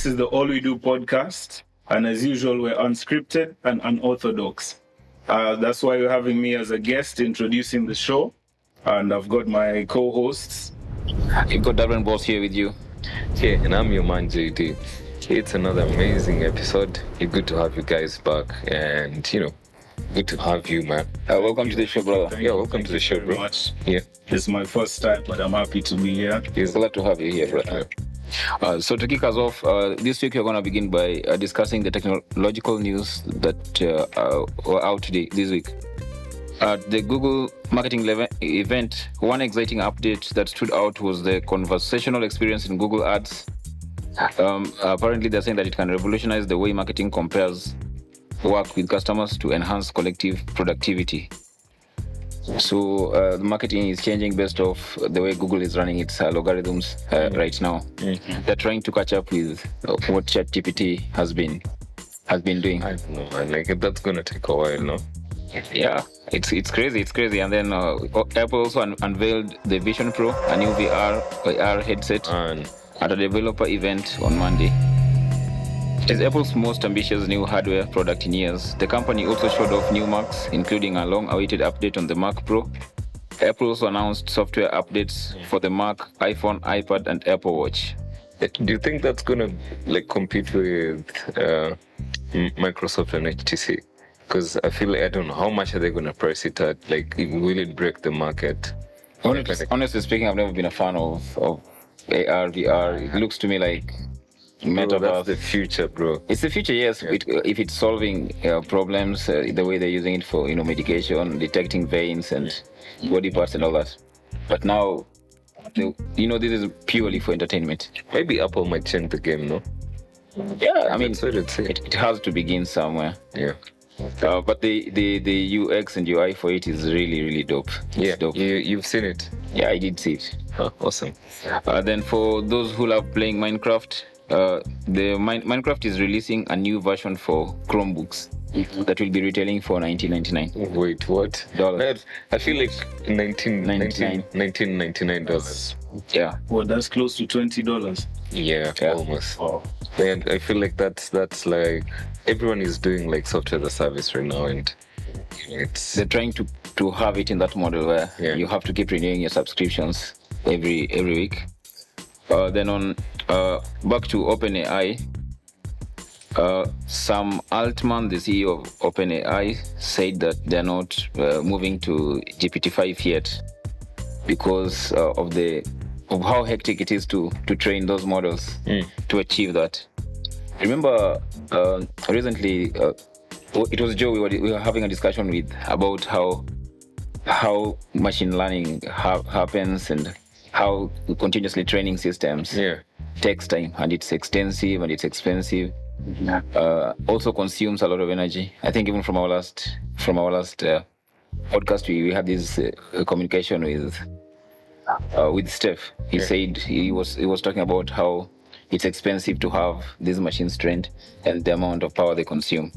This is the All We Do podcast. And as usual, we're unscripted and unorthodox. That's why you're having me as a guest introducing the show. And I've got my co-hosts. You've got Davrian Bose here with you. Yeah, and I'm your man, JD. It's another amazing episode. It's good to have you guys back. And, good to have you, man. Welcome to the show, brother. Welcome to the show, bro. Much. Yeah. This is my first time, but I'm happy to be here. It's glad to have you here, brother. So to kick us off, this week we're going to begin by discussing the technological news that were out this week. At the Google marketing event, one exciting update that stood out was the conversational experience in Google Ads. Apparently, they're saying that it can revolutionize the way marketing compares work with customers to enhance collective productivity. So the marketing is changing based off the way Google is running its algorithms right now. Mm-hmm. They're trying to catch up with what ChatGPT has been doing. I don't know, man. Like, that's gonna take a while, no? Yeah, it's crazy. And then Apple also unveiled the Vision Pro, a new VR headset, at a developer event on Monday. It is Apple's most ambitious new hardware product in years. The company also showed off new Macs, including a long-awaited update on the Mac Pro. Apple also announced software updates for the Mac, iPhone, iPad, and Apple Watch. Do you think that's gonna compete with Microsoft and HTC? Because I feel like I don't know how much are they gonna price it at. Will it break the market? Honestly speaking, I've never been a fan of AR, VR. It looks to me like metaverse. That's the future, bro. It's the future, yes. Yeah. If it's solving problems, the way they're using it for medication, detecting veins and body parts and all that. But now, this is purely for entertainment. Maybe Apple might change the game, no? Yeah, I mean, it has to begin somewhere. Yeah. But the UX and UI for it is really, really dope. It's dope. You've seen it? Yeah, I did see it. Oh, awesome. Then for those who love playing Minecraft, Minecraft is releasing a new version for Chromebooks that will be retailing for $19.99. Wait, what? Dollars. I feel like $19.99. Yeah. Well, that's close to $20. Yeah, almost. Wow. And I feel like that's like everyone is doing software as a service right now, and they're trying to have it in that model where you have to keep renewing your subscriptions every week. Then on back to OpenAI, Sam Altman, the CEO of OpenAI, said that they're not moving to GPT-5 yet because of how hectic it is to train those models to achieve that. Remember, recently, it was Joe we were having a discussion with about how machine learning happens and how continuously training systems takes time, and it's extensive and it's expensive. Also consumes a lot of energy. I think even from our last podcast, we had this communication with Steph. He said he was talking about how it's expensive to have these machines trained and the amount of power they consume.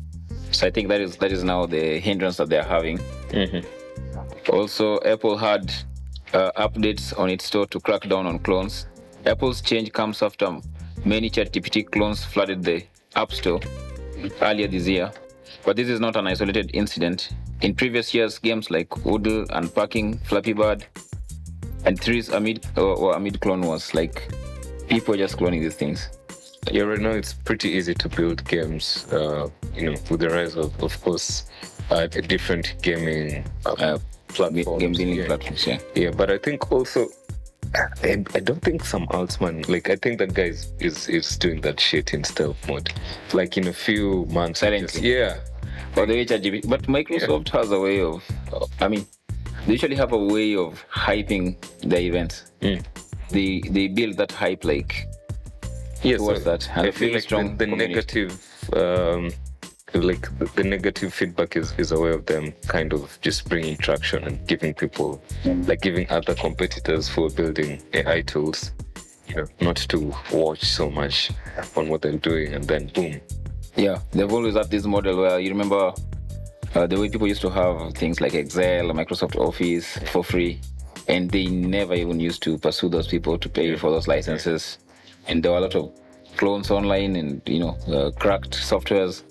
So I think that is now the hindrance that they're having. Mm-hmm. Also, Apple had updates on its store to crack down on clones. Apple's change comes after many ChatGPT clones flooded the App Store earlier this year. But this is not an isolated incident. In previous years, games like Oodle, Unpacking, Flappy Bird, and Threes Amid clone was people just cloning these things. Yeah, right now it's pretty easy to build games, with the rise of course, different gaming platforms. Game building platforms, yeah. Yeah, but I think also, I don't think some Altman, I think that guy is doing that shit in stealth mode. In a few months. Silently. Yeah. But Microsoft has a way of, they usually have a way of hyping the events. They build that hype towards that. And I feel like the negative the negative feedback is a way of them kind of just bringing traction and giving people, giving other competitors who are building AI tools, not to watch so much on what they're doing, and then boom. Yeah, they've always had this model where you remember the way people used to have things like Excel or Microsoft Office for free, and they never even used to pursue those people to pay for those licenses. And there were a lot of clones online and cracked softwares.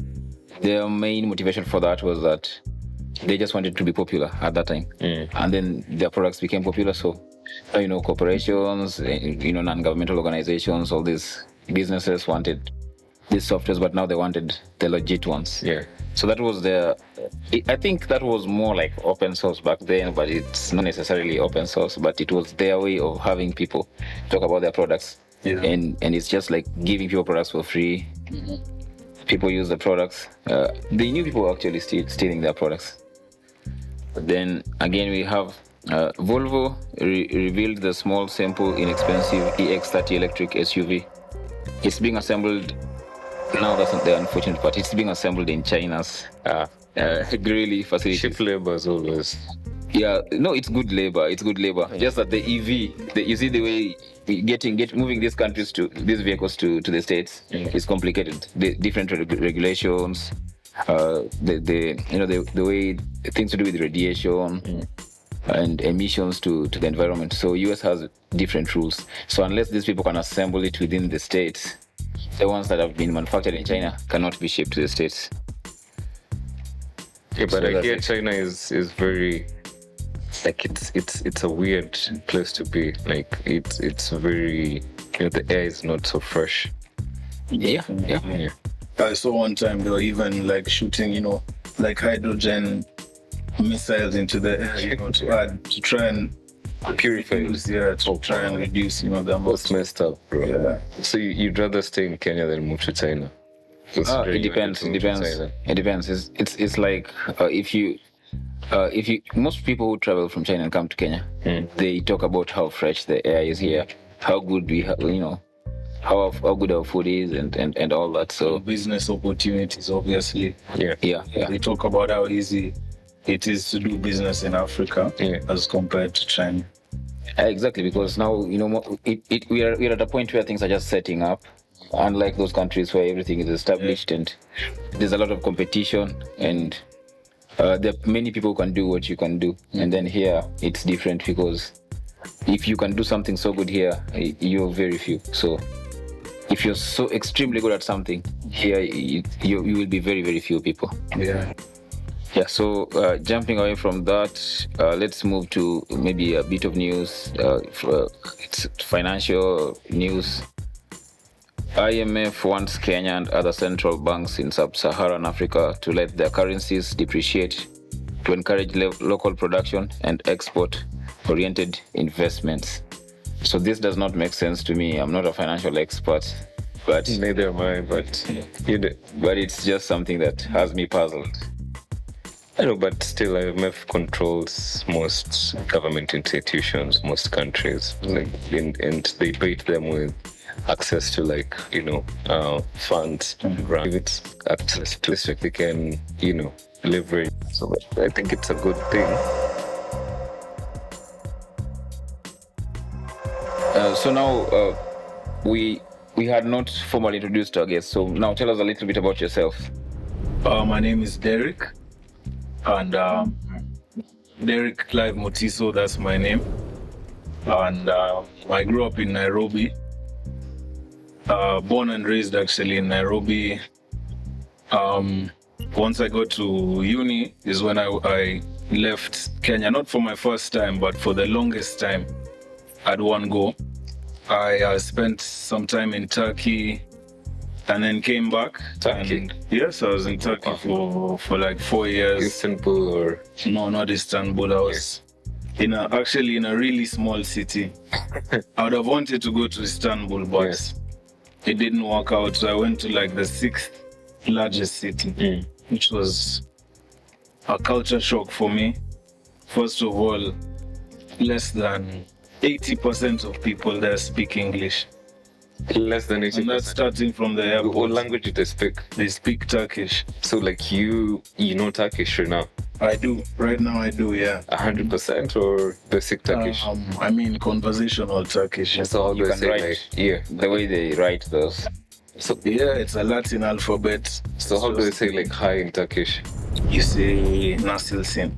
Their main motivation for that was that they just wanted to be popular at that time, and then their products became popular. So, corporations, non-governmental organizations, all these businesses wanted these softwares, but now they wanted the legit ones. Yeah. So that was I think that was more like open source back then, but it's not necessarily open source, but it was their way of having people talk about their products. Yeah. And it's just like giving people products for free. People use the products. They knew people were actually stealing their products. But then again, we have Volvo revealed the small, simple, inexpensive EX30 electric SUV. It's being assembled. Now that's not the unfortunate part. It's being assembled in China's Greeley facility. Cheap labor as always. Yeah, no, it's good labor. It's good labor. Yeah. Just that the EV, you see the way moving these vehicles to the States is complicated. The different regulations, the way things to do with radiation and emissions to the environment. So US has different rules. So unless these people can assemble it within the States, the ones that have been manufactured in China cannot be shipped to the States. Yeah, but I hear China is very, like, it's a weird place to be. Like it's very, the air is not so fresh. Yeah. I saw one time they were even like shooting, like hydrogen missiles into the air, to try and Purify. To try and reduce, the amount. That's messed up, bro. Yeah. So you'd rather stay in Kenya than move to China? It depends. It depends. It's like if you most people who travel from China and come to Kenya, they talk about how fresh the air is here, how good we have, how good our food is, and all that. So business opportunities, obviously. Yeah. They talk about how easy it is to do business in Africa as compared to China. Exactly, because now we are at a point where things are just setting up, unlike those countries where everything is established and there's a lot of competition, and there are many people who can do what you can do. And then here it's different, because if you can do something so good here, you're very few. So if you're so extremely good at something here, you will be very, very few people. Yeah, so jumping away from that, let's move to maybe a bit of news. It's financial news. IMF wants Kenya and other central banks in sub-Saharan Africa to let their currencies depreciate to encourage local production and export-oriented investments. So this does not make sense to me. I'm not a financial expert, but neither am I. But it's just something that has me puzzled. I know, but still, IMF controls most government institutions, most countries, and they bait them with access to funds, grants, access to so they can, leverage. So I think it's a good thing. So now we had not formally introduced our guest. So now tell us a little bit about yourself. My name is Derrick. And Derrick Mutiso, that's my name. And I grew up in Nairobi. Born and raised actually in Nairobi. Once I got to uni is when I left Kenya, not for my first time, but for the longest time at one go. I spent some time in Turkey and then came back. Turkey? Yes, I was in Turkey for like 4 years. Istanbul or? No, not Istanbul. I was actually in a really small city. I would have wanted to go to Istanbul, but it didn't work out. So I went to like the 6th largest city, which was a culture shock for me. First of all, less than 80% of people there speak English. Less than 80%. And that's starting from the airport. What language do they speak? They speak Turkish. So like you know Turkish right now? I do. Right now I do, yeah. 100% or basic Turkish? I mean conversational Turkish. So how do You I can say write the way they write those. So yeah, it's a Latin alphabet. So how do I say like hi in Turkish? You say Nasilsin.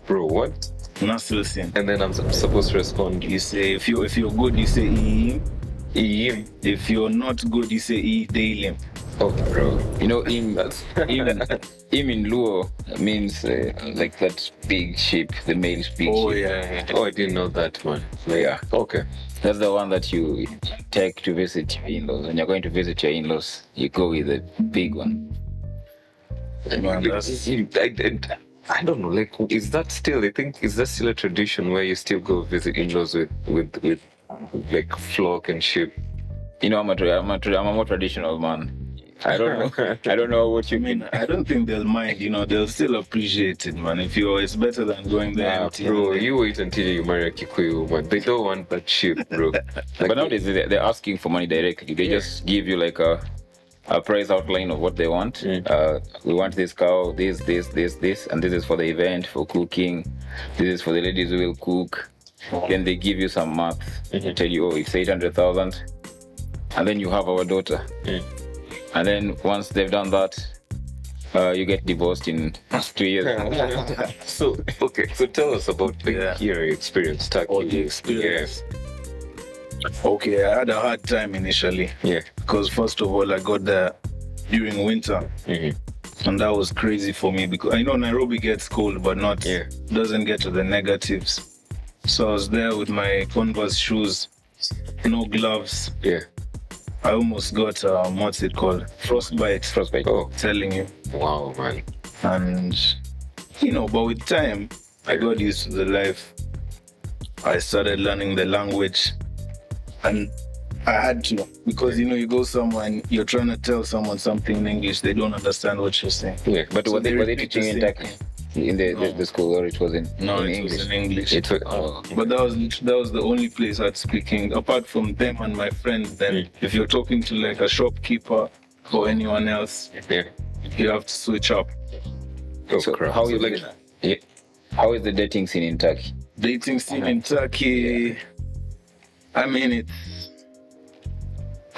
Bro, what? Nasilsin. And then I'm supposed to respond. You say if you're good, you say iyi. Yim. If you're not good, you say E daily. Oh, bro. You know, im in Luo means like that big sheep, the male big Oh sheep. yeah. Oh, I didn't know that one. Yeah. Okay. That's the one that you take to visit your in-laws. When you're going to visit your in-laws, you go with the big one. Man, that's- I don't know. Like, is that still? I think is that still a tradition where you still go visit in-laws with like flock and sheep? You know, I'm a more traditional man. I don't know. I don't know what you I mean. mean, I don't think they'll mind, they'll still appreciate it, man. If it's better than going there empty. Bro, you wait until you marry a Kikuyu woman. They don't want that sheep, bro. Like, But nowadays they're asking for money directly. They just give you like a price outline of what they want. We want this cow, this, and this is for the event, for cooking. This is for the ladies who will cook. Then they give you some math. They tell you, it's 800,000, and then you have our daughter. And then once they've done that, you get divorced in 2 years. So tell us about your experience, Turkey. All the experience. Okay, I had a hard time initially. Yeah. Because first of all, I got there during winter. And that was crazy for me because I know Nairobi gets cold, but doesn't get to the negatives. So I was there with my Converse shoes, no gloves. Yeah. I almost got what's it called? Frostbite. Oh, Telling you. wow, man. And but with time, I got used to the life. I started learning the language, and I had to, because you go somewhere and you're trying to tell someone something in English, they don't understand what you're saying. Yeah, but So were they repeat teaching the in same Turkey? In the school, or it was in It was in English. Oh. But that was the only place I'd speaking. Apart from them and my friends, then if you're talking to like a shopkeeper or anyone else, you have to switch up. Oh, So crap. how So, is like, how is the dating scene in Turkey? Dating scene in Turkey, I mean, it's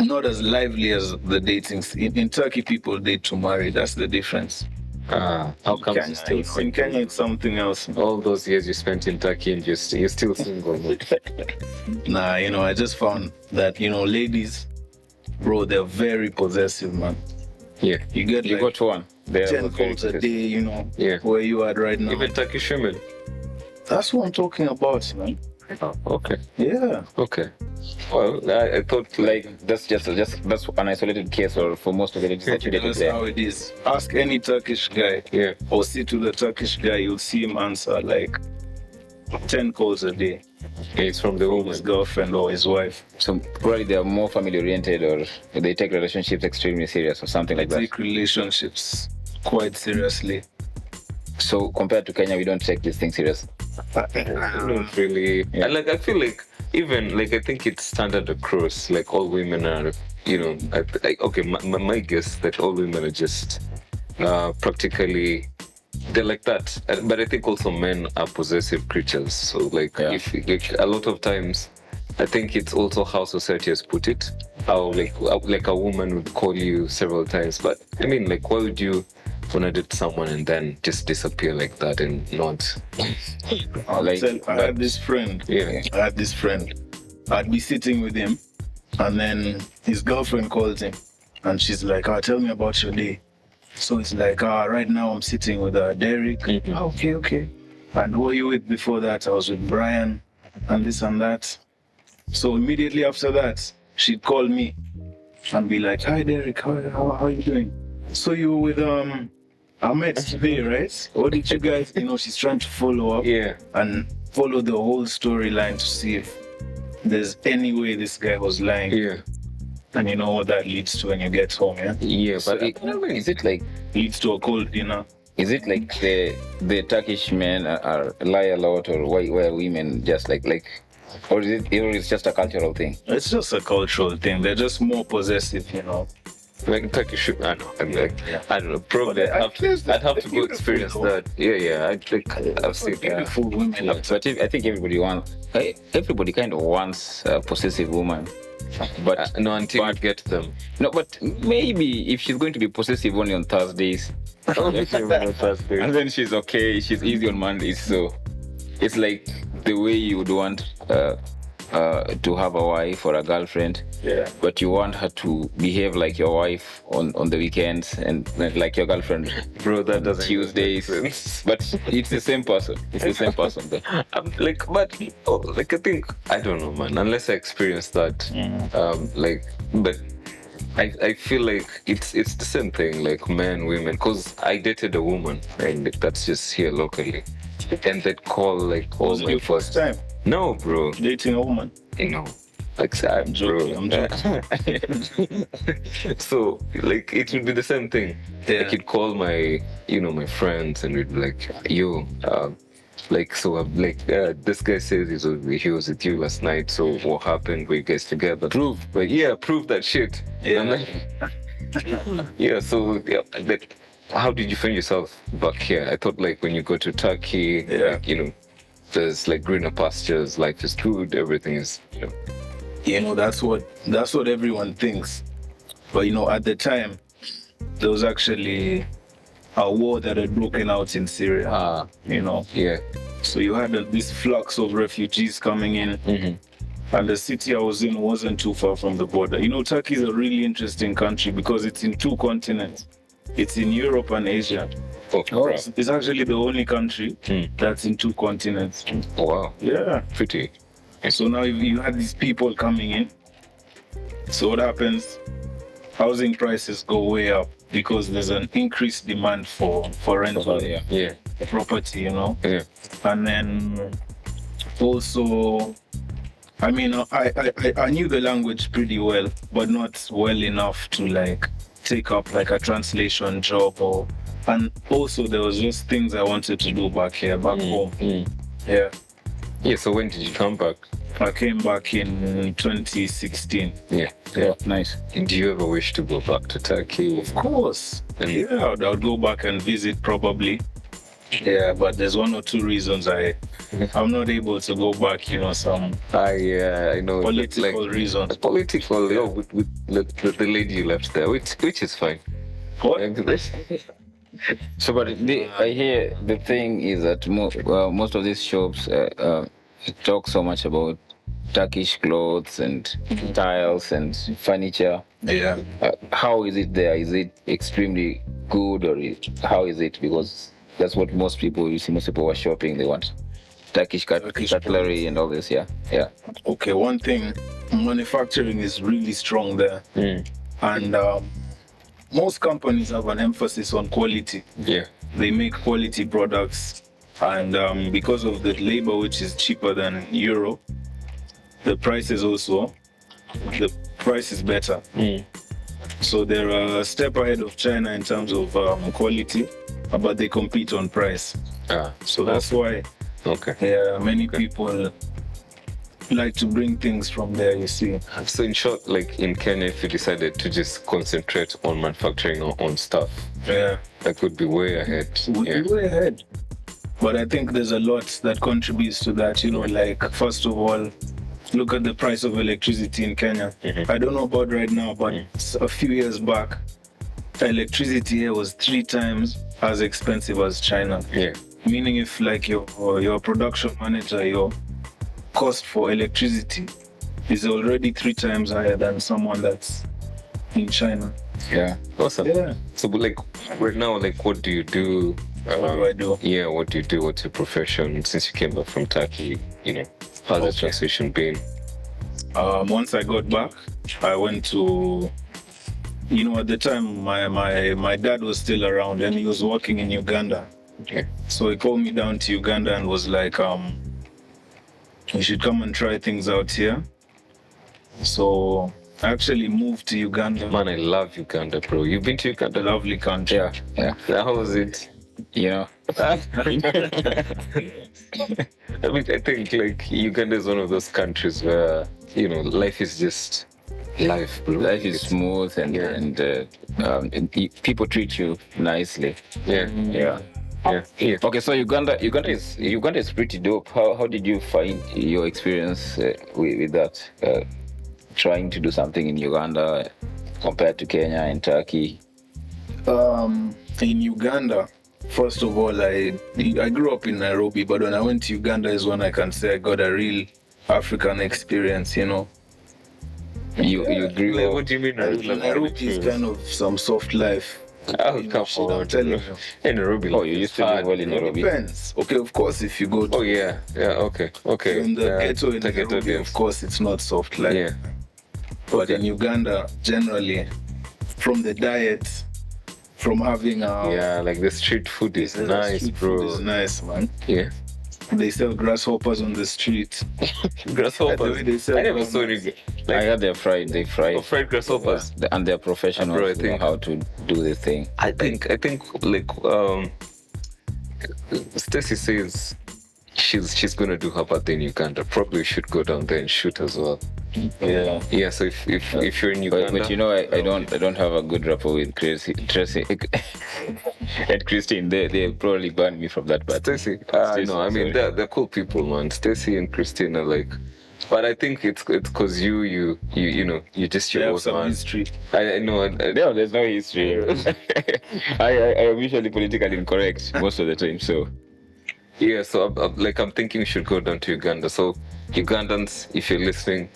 not as lively as the dating scene. In Turkey, people date to marry. That's the difference. how come you still In single? Kenya, it's something else. All those years you spent in Turkey and you're still single. Nah, I just found that, ladies, bro, they're very possessive, man. Yeah. You get You like got one. They 10 calls a day, where you are right now. Even Turkish women. That's what I'm talking about, man. Oh, okay. Yeah. Okay. Well, I thought like that's an isolated case, or for most of the ladies that you dated That's there. how it is. Ask any Turkish guy yeah. or sit with a Turkish guy, you'll see him answer like 10 calls a day. It's from the His woman. girlfriend or his wife. So probably they are more family oriented, or they take relationships extremely serious, or something like that. Take relationships quite seriously. So compared to Kenya, we don't take these things serious. Not really. Yeah. And I feel like even I think it's standard across. Like all women are, okay. My guess that all women are just practically they're like that. But I think also men are possessive creatures. So if a lot of times, I think it's also how society has put it. How like a woman would call you several times. But I mean, why would you want to date someone and then just disappear like that and not? I had this friend. Yeah. I had this friend. I'd be sitting with him, and then his girlfriend calls him, and she's like, tell me about your day. So it's like, right now I'm sitting with Derrick. Okay. And who were you with before that? I was with Brian, and this and that. So immediately after that, she'd call me and be like, hi Derrick, how are you doing? So you were with Ahmed today, right? What did you guys, she's trying to follow up and follow the whole storyline to see if there's any way this guy was lying. Yeah. And you know what that leads to when you get home, yeah? Yeah, So but is it like Leads to a cold dinner. Is it like the Turkish men are lie a lot, or why are women just like, or is it just a cultural thing? It's just a cultural thing. They're just more possessive, like Turkish, I don't know. Probably I'd have to go experience that. Yeah. I've seen that. Beautiful women. But I think everybody kind of wants a possessive woman. But No, until you get them. no, but maybe if she's going to be possessive only on Thursdays, and then she's okay, she's easy on Mondays. So it's like the way you would want to have a wife or a girlfriend, but you want her to behave like your wife on the weekends and like your girlfriend, Bro, that doesn't Tuesdays. make sense. But it's the same person. It's the same person. Though. I'm like, but like, I think, I don't know, man, unless I experience that, but I feel like it's the same thing, like men, women, because I dated a woman, and that's just here locally, and they'd call like all Was it my your first time No, bro, dating a woman? you know, like I'm joking, bro. I'm joking. So like it would be the same thing. Yeah. Like you'd call my my friends, and we'd be like, yo, like, so I'm like, this guy says he was with you last night. So what happened? Were you guys together? Prove. But yeah, prove that shit. Yeah. I'm like, yeah. So yeah, like, how did you find yourself back here? I thought like when you go to Turkey, like, there's like greener pastures, life is good, everything is, That's what everyone thinks. But at the time, there was actually a war that had broken out in Syria. Yeah. So you had this flux of refugees coming in, and the city I was in wasn't too far from the border. Turkey is a really interesting country because it's in two continents. It's in Europe and Asia. Oh, It's actually the only country that's in two continents. wow. Yeah. Pretty. So now you had these people coming in. So what happens? Housing prices go way up because there's an increased demand for rental Yeah. property, Yeah. And then also, I mean, I knew the language pretty well, but not well enough to like take up like a translation job and also there was just things I wanted to do back home. Yeah. Yeah, so when did you come back? I came back in 2016. Yeah. Nice. Do you ever wish to go back to Turkey? Of course. Mm. Yeah, I would go back and visit probably. Yeah, but there's one or two reasons I'm not able to go back, some I know. political reasons. Political, with the lady you left there, which is fine. What? So, but I hear the thing is that most of these shops talk so much about Turkish clothes and tiles and furniture. Yeah. How is it there? Is it extremely good, or how is it? Because that's what most people were shopping. They want Turkish cutlery and all this. Yeah. Okay, one thing, manufacturing is really strong there. And most companies have an emphasis on quality. Yeah. They make quality products, and because of the labor, which is cheaper than Europe, the price is better. So they're a step ahead of China in terms of quality, but they compete on price. So that's why many people like to bring things from there, you see. So in short, like in Kenya, if you decided to just concentrate on manufacturing our own stuff, that could be way ahead. Way ahead. But I think there's a lot that contributes to that, like first of all, look at the price of electricity in Kenya. I don't know about right now, but a few years back, electricity here was 3 times as expensive as China. Yeah. Meaning if like your production manager, your cost for electricity is already 3 times higher than someone that's in China. Yeah. Awesome. Yeah. So but like right now, like what do you do? What do I do? Yeah, what do you do? What's your profession? Since you came back from Turkey, how's the transition been? Once I got back, I went to, at the time my dad was still around and he was working in Uganda. Okay. So he called me down to Uganda and was like, you should come and try things out here. So I actually moved to Uganda. Man, I love Uganda, bro. You've been to Uganda? Lovely country. Yeah. How was it? I mean, I think like Uganda is one of those countries where life is just life, bro. Life is smooth and people treat you nicely. Yeah. Okay, so Uganda is pretty dope. How did you find your experience with that? Trying to do something in Uganda compared to Kenya and Turkey. In Uganda, first of all, I grew up in Nairobi, but when I went to Uganda is when I can say I got a real African experience, you know. You grew Like, up. what do you mean? And Nairobi is kind of some soft life. Oh, You know, come shit, on. I'm telling you. In Nairobi. Oh, you used to live well in Nairobi. Depends. Okay, of course, if you go to Oh, yeah. Okay. in the Yeah, ghetto in the ghetto, Nairobi, yes. of course, it's not soft life. Yeah. But in Uganda, generally, from the diet, from having Yeah, like the street food is the nice, street bro. food is nice, man. Yeah. They sell grasshoppers on the street. Grasshoppers. The way they sell I never saw grasshoppers. any. I Like, heard they fry. fried grasshoppers. And they're professionals. Bro, I they know think- how to do the thing. I think like Stacy says she's gonna do her birthday in Uganda. Probably should go down there and shoot as well. Yeah. Yeah, so if you're in Uganda, But you know, I don't have a good rapport with Tracy and Christine. They probably banned me from that party. Stacy, Stacy, no, I mean sorry. they're cool people, man. Stacy and Christine are like, but I think it's because you know you just They your have own some man. history. I know. No, there's no history. I am usually politically incorrect most of the time. So Yeah, so I'm thinking we should go down to Uganda. So Ugandans, if you're listening,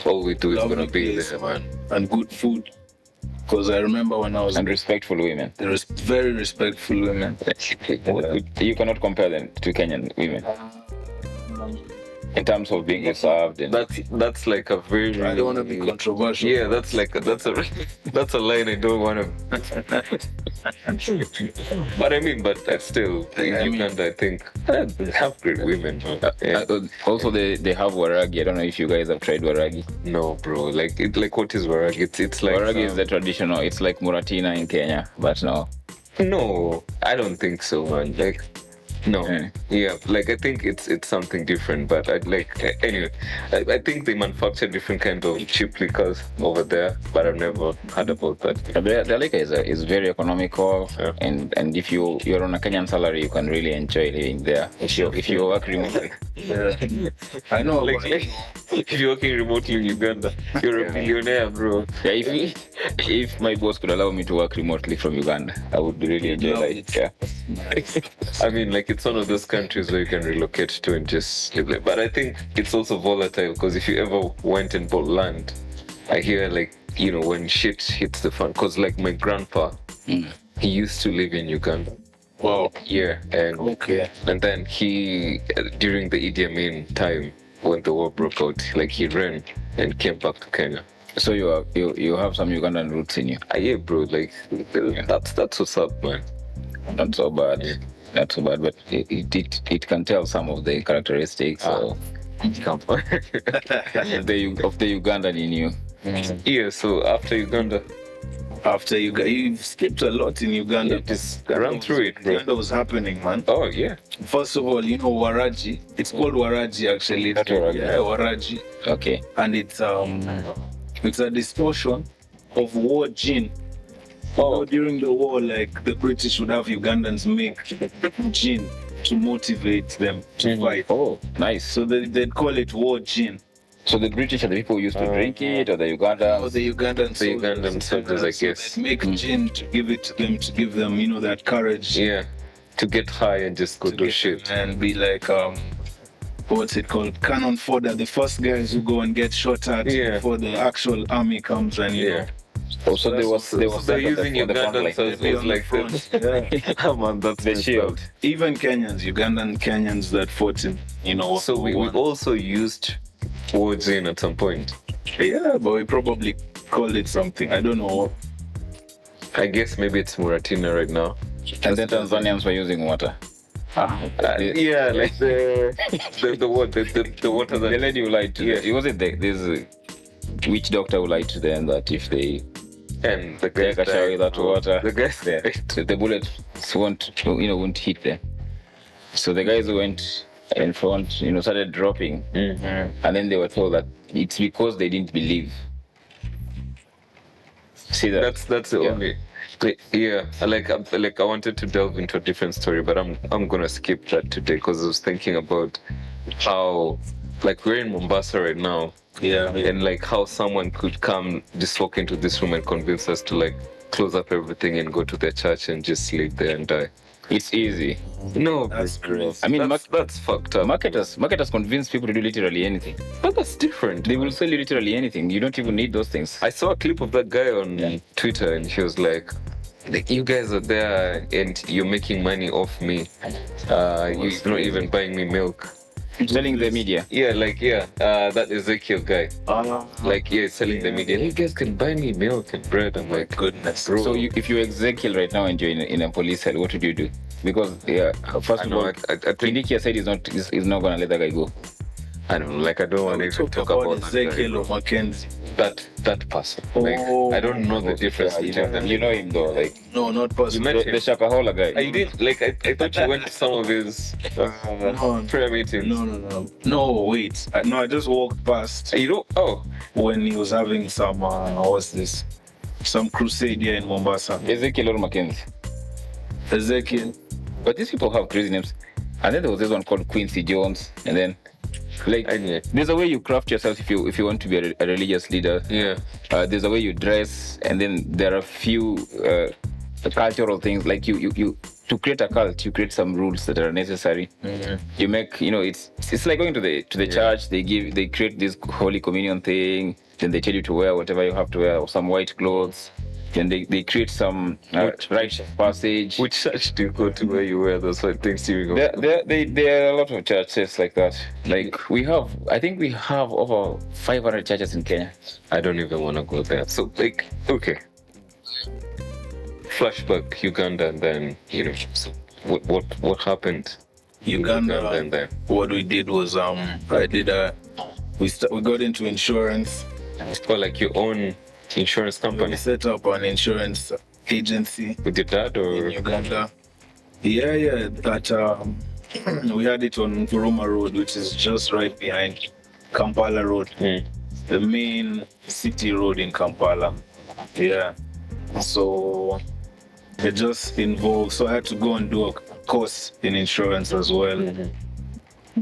all we do is Lovely gonna be place, there. man. And good food. Because I remember when I was and respectful women. there was very respectful women. You cannot compare them to Kenyan women in terms of being served. And That's like a very. I don't want to be controversial. Yeah, that's a line I don't want to. But I mean, but still, in I mean- Uganda, I think they have great women. Yeah. also, they have waragi. I don't know if you guys have tried waragi. No, bro. Like what is waragi? It's like Waragi is the traditional. It's like muratina in Kenya, but no. No, I don't think so, man. Like, no, yeah, like I think it's something different. But anyway, I think they manufacture different kind of cheap liquors over there, but I've never heard about that. The liquor is very economical, Yeah. and if you're on a Kenyan salary, you can really enjoy living there. If you work remotely. Yeah. I know. Like, if you're working remotely in Uganda, you're a billionaire, bro. Yeah, if my boss could allow me to work remotely from Uganda, I would really enjoy love life. Yeah. I mean, like it's one of those countries where you can relocate to and just live there. But I think it's also volatile because if you ever went and bought land, I hear like, you know, when shit hits the fan. Because like my grandpa, he used to live in Uganda. Wow. Yeah, and Okay. and then he during the Idi Amin time when the war broke out, like he ran and came back to Kenya. So you have some Ugandan roots in you. Yeah, bro, like that's what's up, man. Not so bad. Not so bad, but it can tell some of the characteristics of the Ugandan in you. Yeah, so after Uganda, After you've skipped a lot in Uganda. Yeah, just run through it, bro. Uganda was happening, man. oh yeah, First of all, you know Waraji. It's called Waraji actually. Not Waraji. Yeah, Waraji. Okay. And it's a distortion of war gin. Oh, during the war, like the British would have Ugandans make gin to motivate them to fight. Oh, nice. So they'd call it war gin. So the British are the people who used to drink it, or the Or Ugandans? the Ugandan The Ugandan soldiers, I So guess. they'd make gin to give it to them, to give them, you know, that courage. yeah, to get high and just go to do get shit. them and be like what's it called, cannon fodder, the first guys who go and get shot at Yeah. before the actual army comes and you Yeah. know. Also, they was So they're using for the front line. Ugandans Be as on like the front. oh man, that's The messed shield. up. Even Kenyans, Ugandan Kenyans that fought in, you know. So we also used words in at some point. Yeah, but we probably called it something. I don't know. I guess maybe it's Muratina right now. And then Tanzanians were using water. Yeah, like the water The that lady who lied to them. It wasn't this witch doctor who lied to them that if they and the take guys a shower with that water, The guys the bullets won't hit them. So the guys who went in front, started dropping, and then they were told that it's because they didn't believe. See that? That's the only. Yeah, like I wanted to delve into a different story, but I'm gonna skip that today because I was thinking about how, like, we're in Mombasa right now, Yeah. and like how someone could come just walk into this room and convince us to like close up everything and go to their church and just sleep there and die. It's easy. No, That's crazy. I mean, that's fucked up. marketers convince people to do literally anything. But that's different. They will sell you literally anything. You don't even need those things. I saw a clip of that guy on Twitter, and he was like, you guys are there and you're making money off me. You're not even buying me milk. Selling the media. Yeah, that Ezekiel guy. Selling the media. You guys can buy me milk and bread. I'm like, Goodness. bro. So if you're Ezekiel right now and you're in a police cell, what would you do? Because first of all, I think Kindikia said he's not gonna let that guy go. I don't know, I don't want to even talk about Ezekiel or Mackenzie. that person. I don't know the difference between them. You know him though, like No, not You personally. met the him. Shakahola guy. I did I thought you went to some of his prayer meetings. No, wait. I just walked past You don't. Oh, when he was having some, what's this? Some crusade here in Mombasa. Ezekiel or Mackenzie. Ezekiel. But these people have crazy names. And then there was this one called Quincy Jones, and then there's a way you craft yourself if you want to be a religious leader. yeah. There's a way you dress, and then there are a few cultural things like you to create a cult, you create some rules that are necessary. You make it's like going to the church. They create this holy communion thing. Then they tell you to wear whatever you have to wear, or some white clothes. Then they create some rite of passage. Which church do you go to where you wear those white things? There are a lot of churches like that. Like I think we have over 500 churches in Kenya. I don't even want to go there. So okay. Flashback Uganda, and then so what happened? in Uganda. and then What we did was we got into insurance. or like your own insurance company We set up an insurance agency with your dad in or Uganda. Yeah. That we had it on Nkuruma Road, which is just right behind Kampala Road, the main city road in Kampala. Yeah. So it just involved. So I had to go and do a course in insurance as well,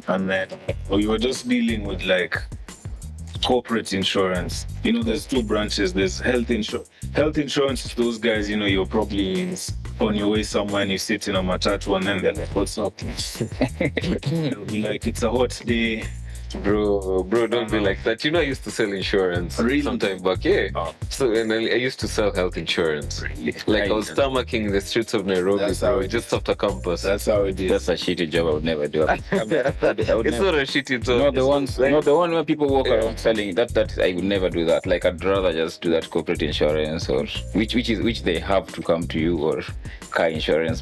and then we were just dealing with like corporate insurance. There's two branches. There's health insurance. Health insurance is those guys, you're probably on your way somewhere and you sit in a matatu and then they're like, what's up? You'll be like, it's a hot day. Bro, don't be like that. I used to sell insurance Really? sometime back. Yeah. So and I used to sell health insurance. Like I was tarmacking the streets of Nairobi, That's how bro, it just after campus. That's how it is. That's a shitty job. I would never do. It's not a shitty job. Not the one where people walk around selling. That I would never do that. Like I'd rather just do that corporate insurance or which they have to come to you, or car insurance.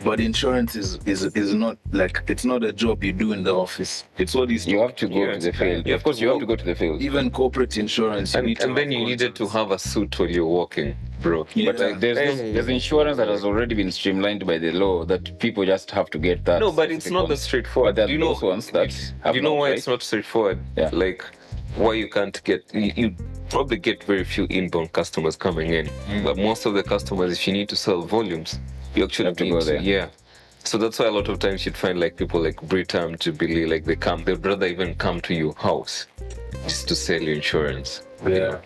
But insurance is not like, it's not a job you do in the office. It's what you have to go to the field. Of course, you have to go to the field. Even corporate insurance. And then you needed to have a suit when you're walking, bro. Yeah. But like, there's insurance that has already been streamlined by the law that people just have to get that. No, but it's not that straightforward. But there are those ones that have you know not, why right? it's not straightforward? Yeah. Like why you can't get you probably get very few inbound customers coming in. But most of the customers, if you need to sell volumes, you actually have to need go there. Yeah. So that's why a lot of times you'd find like people like Britam, Jubilee, like they'd rather even come to your house just to sell your insurance. Yeah.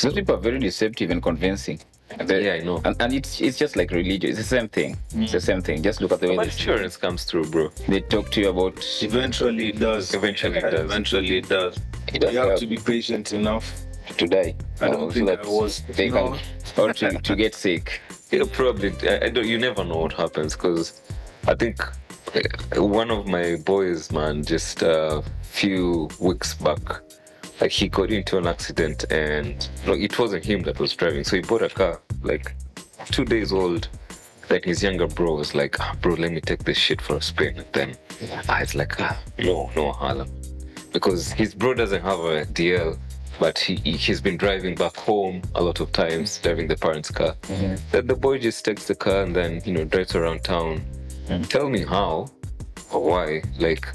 Those people are very deceptive and convincing. Yeah, I know. And it's just like religious. It's the same thing. It's the same thing. Just look at the way But insurance comes through, bro. they talk to you about. Eventually it does. Eventually it does. Eventually it does. It does You have help to be patient enough. to die. I don't so think that I was. They No. can, or to get sick. Yeah, probably. I don't. You never know what happens because I think one of my boys, man, just a few weeks back, like he got into an accident and it wasn't him that was driving. So he bought a car, like 2 days old. Then his younger bro was like, bro, let me take this shit for a spin. And then it's like, no, Harlem. Because his bro doesn't have a DL. But he's been driving back home a lot of times, driving the parents' car. Then the boy just takes the car and then, drives around town. Tell me how or why. Like,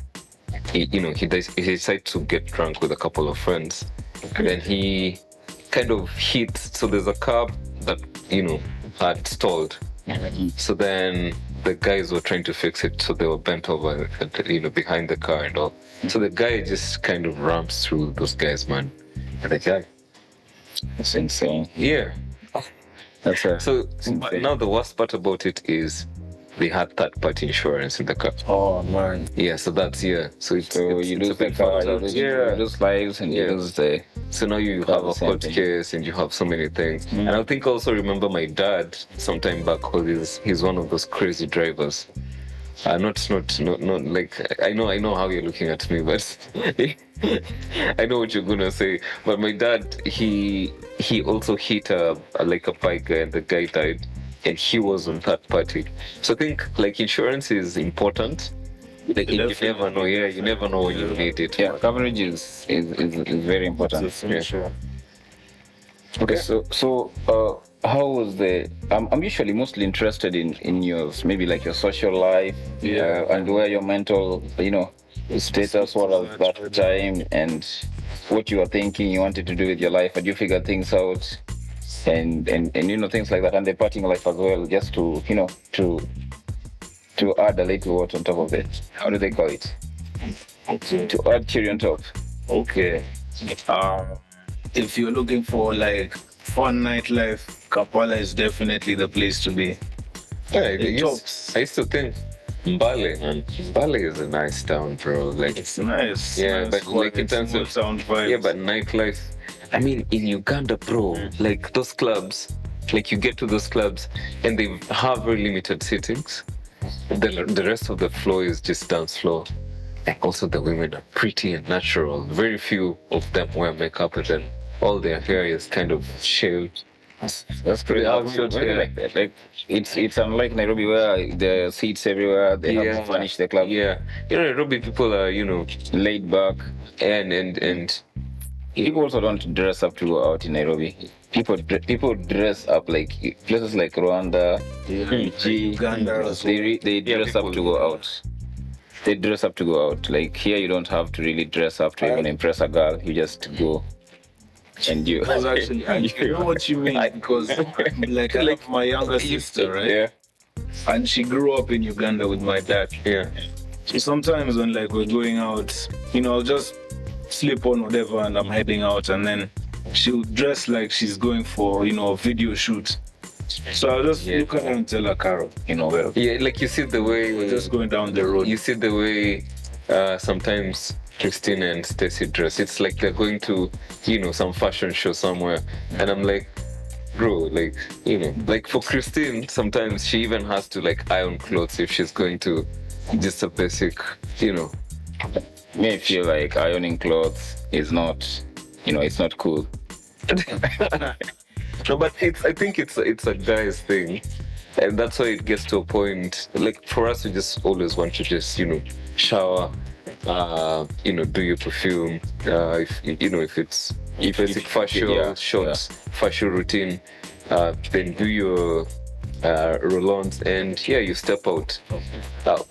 he decides to get drunk with a couple of friends. And then he kind of hits. So there's a car that, had stalled. So then the guys were trying to fix it. So they were bent over, behind the car and all. So the guy just kind of ramps through those guys, man. The guy. It's insane. Yeah. That's a, So insane. but now the worst part about it is they had third-party insurance in the car. Oh man. Yeah, so that's So it's So it's, you it's a lose the bit car, fucked you up. lose lives, and you Yeah. lose the. So now you That's have the a same court thing. case and you have so many things. And I think also remember my dad sometime back, because he's one of those crazy drivers. Not like I know how you're looking at me, but I know what you're gonna say. But my dad, he also hit a bike guy, and the guy died, and he was on third party. So I think like insurance is important. Like you never know. Yeah, you never know when you need it. Yeah, coverage is very important. Sure. Okay, so how was the? I'm usually mostly interested in yours, maybe like your social life, and where your mental, status was at that time, and what you were thinking you wanted to do with your life, and you figured things out, and things like that, and the parting life as well, just to to add a little what on top of it. How do they call it? To add cherry on top. Okay. If you're looking for like fun nightlife, Kampala is definitely the place to be. Yeah, tops. I used to think Mbale, man. Mbale is a nice town, bro. Like It's nice. Yeah, nice, but like in quiet, terms small of town vibes. yeah, but nightlife. I mean, in Uganda, bro, like those clubs, like you get to those clubs and they have very limited sittings. The rest of the floor is just dance floor. And also the women are pretty and natural. Very few of them wear makeup, and then all their hair is kind of shaved. That's pretty outshot, really yeah. like that. Like it's unlike Nairobi where there are seats everywhere. They have to furnish the club. Yeah, Nairobi people are, Laid back. and People also don't dress up to go out in Nairobi. People dress up like places like Rwanda, Fiji, Uganda as well. they dress up to go out. They dress up to go out. Like here, you don't have to really dress up to even impress a girl. You just go and you. Because actually, I know what you mean, because like I have my younger sister, right? Yeah. And she grew up in Uganda with my dad. yeah. So sometimes when like we're going out, I'll just slip on whatever and I'm heading out, and then she'll dress like she's going for, a video shoot. So I'll just look at her and tell her, Carol, well, Yeah, like you see the way we're just going down the road. you see the way sometimes Christine and Stacy dress. It's like they're going to, some fashion show somewhere, and I'm like, bro, like, like for Christine, sometimes she even has to like iron clothes if she's going to just a basic, May feel like ironing clothes is not, it's not cool. No, but I think it's a guy's thing, and that's why it gets to a point. Like for us, we just always want to just shower, do your perfume. If it's basic fashion, shorts, fashion routine, then do your roll-ons, and you step out.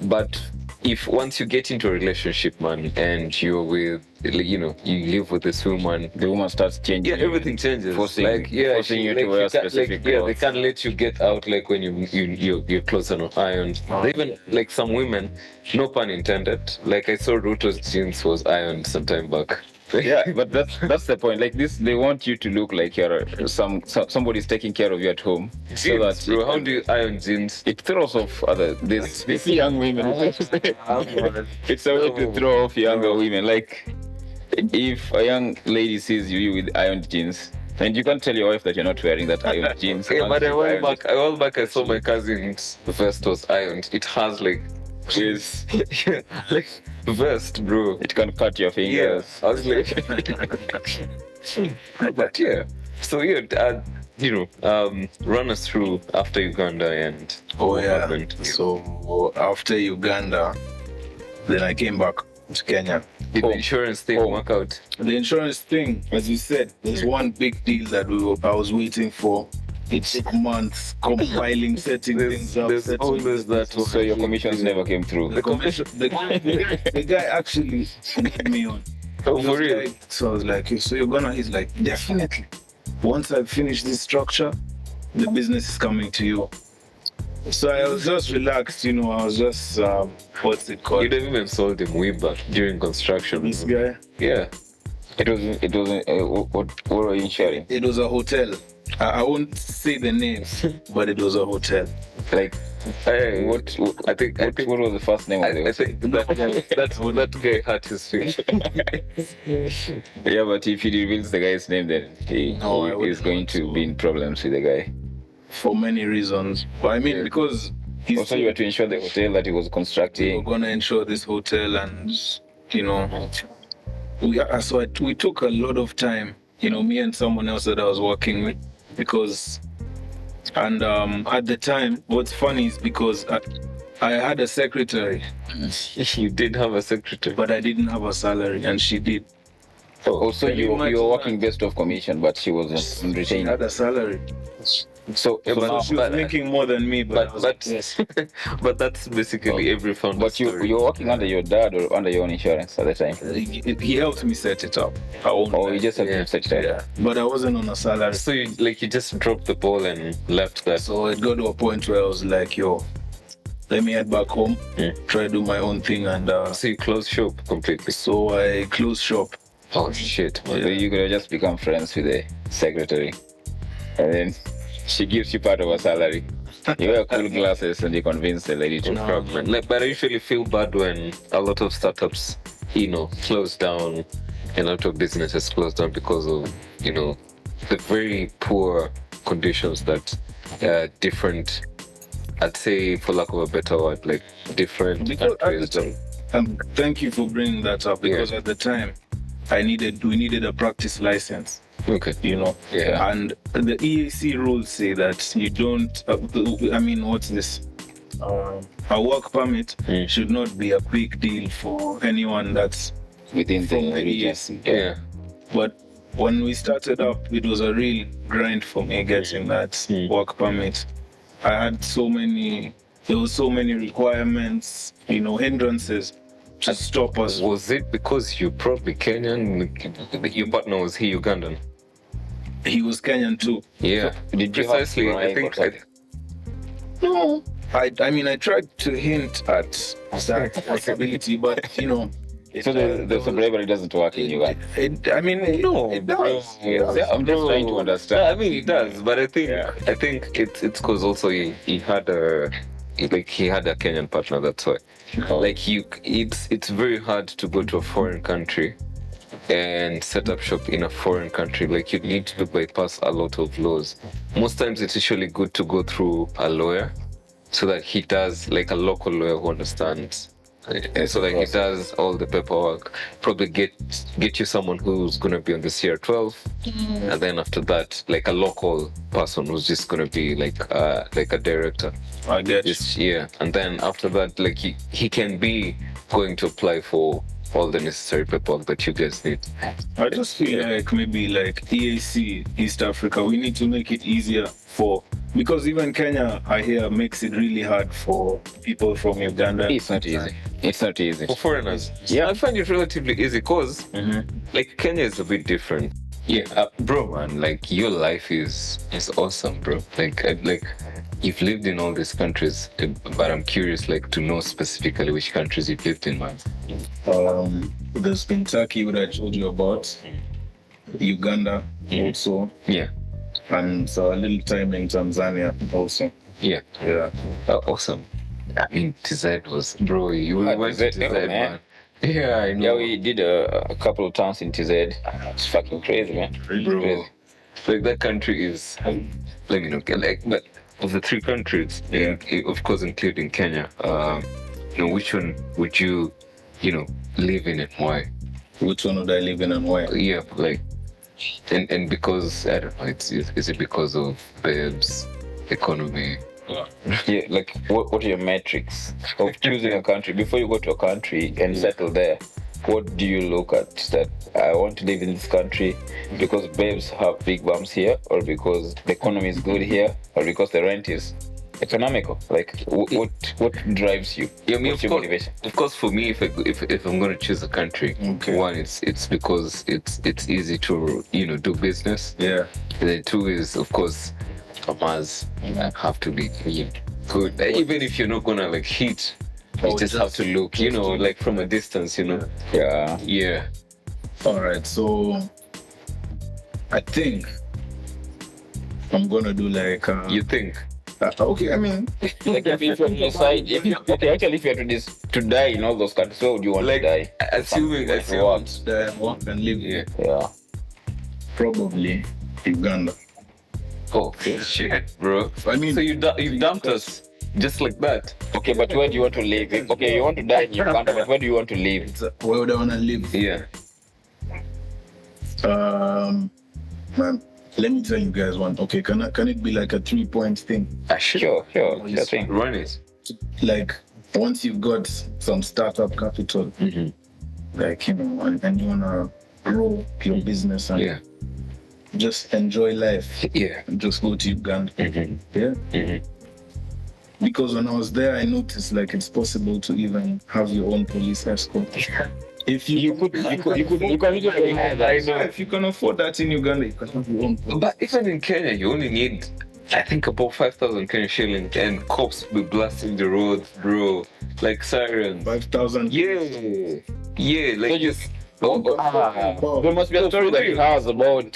But if once you get into a relationship, man, and you're with, you live with this woman, The woman starts changing. everything changes. Forcing you to like wear you can't- specific they clothes. can't let you get out like when your clothes are not ironed. Even like some women, no pun intended. Like I saw Ruto's jeans was ironed some time back. Yeah, but that's the point. Like this, they want you to look like you're somebody's taking care of you at home. So that Bro, how do you iron jeans? it throws off these young women. It's a way to throw off younger women. Like if a young lady sees you with ironed jeans, and you can't tell your wife that you're not wearing that ironed jeans. Yeah, but a while back I saw my cousin's vest was ironed. It has like Yes. like vest, bro. It can cut your fingers. I was like, but yeah. So run us through after Uganda and what happened. So after Uganda, then I came back to Kenya. Did the insurance thing work out? The insurance thing, as you said, there's one big deal that I was waiting for. It took months compiling, setting things up. There's always that. So your commissions never came through. The guy actually put me on. Oh, for real? So I was like, so you're gonna? He's like, definitely. Once I finish this structure, the business is coming to you. So I was just relaxed, I was just, what's it called? You'd have even sold him way back during construction. This guy? Yeah. It was what were you insuring? It was a hotel. I won't say the name, but it was a hotel. Like Hey, what what was the first name of the I hotel? think that guy hurt his face. Yeah, but if he reveals the guy's name, then No, I he is wouldn't going want to to. be in problems with the guy. For many reasons. But I mean, because he's Also, you had to insure the hotel that he was we were constructing. gonna insure this hotel, and we took a lot of time. Me and someone else that I was working with, because at the time, what's funny is because I had a secretary, You did have a secretary. but I didn't have a salary, and she did. Also, Can you you imagine were that? working based off commission, but she was on She retained. had a salary, So Yeah, now, she was making more than me. But I was like, yes. but that's basically every founder but story. you were working under your dad or under your own insurance at the time. He helped me set it up. I won't Or lie. you just had Yeah. to set it Yeah, up. but I wasn't on a salary. So you just dropped the ball and left that. So it got to a point where I was like, yo, let me head back home, try to do my own thing. And So you closed shop completely. so I closed shop. Oh shit. So you could have just become friends with the secretary. And then she gives you part of her salary. You wear cool glasses and you convince the lady to Crap, man. Like, but I usually feel bad when a lot of startups, close down, and a lot of businesses close down because of, the very poor conditions that different, I'd say, for lack of a better word, like different Because at the countries. time, thank you for bringing that up, because at the time, we needed a practice license. Okay. Yeah. And the EAC rules say that you don't. What's this? A work permit should not be a big deal for anyone that's within from the the region. EAC. Yeah. But when we started up, it was a real grind for me getting that work permit. There were so many requirements, hindrances to stop us. Was it because you're probably Kenyan? Your partner, was he Ugandan? He was Kenyan too. Yeah. Did you Precisely. have I bribe or think. something? No. I tried to hint at that possibility, but So the bribery doesn't work in Uganda. No, it does. Yeah, I'm just trying to understand. I mean, it does, but I think it's because also he had a Kenyan partner. That's why. Like it's very hard to go to a foreign country and set up shop in a foreign country. Like you need to bypass a lot of laws. Most times it's usually good to go through a lawyer, so that he does, like a local lawyer who understands. So that he does all the paperwork. Probably get you someone who's gonna be on the CR12, and then after that, like a local person who's just gonna be like a director. I get you. Just and then after that, like he can be going to apply for all the necessary paperwork that you guys need. I just feel like maybe like EAC, East Africa, we need to make it easier because even Kenya, I hear, makes it really hard for people from Uganda. It's not easy. It's not easy. For foreigners, Yeah. I find it relatively easy because like Kenya is a bit different. Yeah, bro, man, like your life is awesome, bro. Like you've lived in all these countries, but I'm curious, like, to know specifically which countries you've lived in, man. There's been Turkey, what I told you about, Uganda also, Yeah, and so a little time in Tanzania also. yeah, Yeah. awesome. I mean, TZ was, bro. You went to TZ, TZ, man. man. Yeah, I know. Yeah, we did a couple of towns in TZ. It's fucking crazy, man. Bro. Like that country is, let me know, like, but of the three countries, of course, including Kenya, which one would you, live in and why? Which one would I live in and why? Yeah, like, and because I don't know, is it because of babes, economy? Yeah, like what are your metrics of choosing a country before you go to a country and settle there? What do you look at that I want to live in this country because babes have big bums here, or because the economy is good here, or because the rent is economical? Like what drives you? Yeah, I mean, What's your motivation? Of course, for me, if I'm going to choose a country, one, it's because it's easy to do business. Yeah. And then two is, of course, Mars have to be good. Even if you're not gonna like hit, you just have to look, like from a distance, Yeah. Yeah. All right, so I think I'm gonna do like. You think? Okay, I mean, Like if you decide, if you had to die in all those countries, where would you want Like, to die? assuming what? the work and live. Yeah. Probably Uganda. Oh shit, bro. I mean, So you dumped us just like that. Okay, but where do you want to live? Okay, you want to die in Uganda, but where do you want to live? where would I wanna live? Yeah. Man, let me tell you guys one. Okay, can it be like a 3-point thing? Sure, thing. Run it. Like once you've got some startup capital, like and you wanna grow your business and Yeah. just enjoy life, Yeah. just go to Uganda. Yeah. Because when I was there, I noticed like it's possible to even have your own police escort. If you can literally have that. I know. if you can afford that in Uganda, you can have your own police. But even in Kenya, you only need, I think, about 5,000 Kenyan shillings, and cops will be blasting the roads, bro. Like sirens. 5,000. Yeah. Yeah, like So you- just. There must be a story that he has about